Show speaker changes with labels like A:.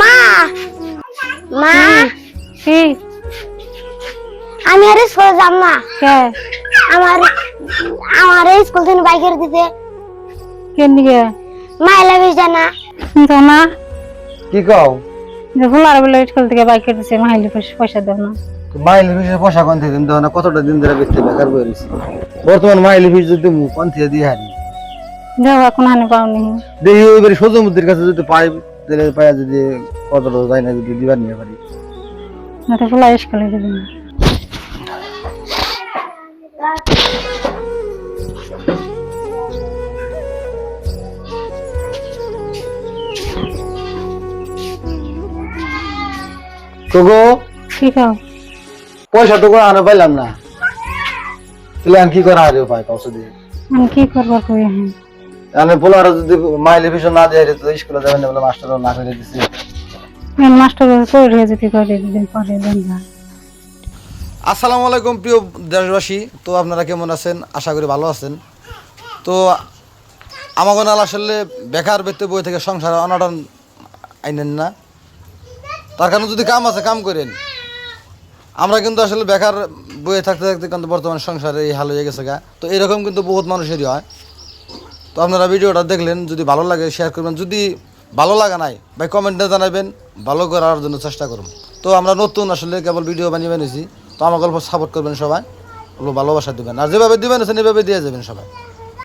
A: মা মা
B: কি
A: আমি আর স্কুলে যাব না।
B: কে
A: আমার আমার স্কুল থেকে বাইকের দিতে
B: কেন দিকে
A: মাইলা বেশ জানা।
B: তো না
C: কি কও
B: যে ফুলার বলে স্কুল থেকে বাইক কেটেছে মাইলি পয়সা দেব না।
C: মাইলি ফিসের পয়সা কোন থেকে দিন না কতটা দিন ধরে বেঁচে বেকার বই রয়েছি বর্তমান মাইলি ফিস যদি কোন থেকে দিয়ে হারি
B: দেব এখন হানি পাওনি
C: দেখি ওইবারে সজমুদ্দির কাছে যদি পাই দিলে পায়া যদি কতটা যায় না যদি দিবার নিয়ে পারি
B: না তো ফুলা স্কুলে দেবেন না।
C: তোগো
B: কি খাও
C: পয়সা তো কোনো আনে পাইলাম না তাহলে আমি কি করা হারিও পাই পয়সা দিয়ে
B: আমি কি করবো কই হ্যাঁ
C: আমি পোলার যদি মাইলি ফিস না দিয়ে তো স্কুলে যাবেন না বলে মাস্টার না করে দিছে
B: মাস্টার কই রে যদি করে দিন পরে দেন না।
C: আসসালামু আলাইকুম প্রিয় দেশবাসী, তো আপনারা কেমন আছেন? আশা করি ভালো আছেন। তো আমাকে নাল আসলে বেকার বেতে বই থেকে সংসার অনাটন আইনেন না, তার কারণে যদি কাম আছে কাম করেন। আমরা কিন্তু আসলে বেকার বইয়ে থাকতে থাকতে কিন্তু বর্তমান সংসারে এই হাল হয়ে গেছে গা। তো এরকম কিন্তু বহুত মানুষেরই হয়। তো আপনারা ভিডিওটা দেখলেন, যদি ভালো লাগে শেয়ার করবেন, যদি ভালো লাগা নাই ভাই কমেন্টে জানাবেন, ভালো করার জন্য চেষ্টা করুন। তো আমরা নতুন আসলে কেবল ভিডিও বানিয়ে বানিয়েছি, তো আমার গল্প সাপোর্ট করবেন সবাই, ভালোবাসা দেবেন, আর যেভাবে দিবেন এভাবে দিয়ে যাবেন সবাই।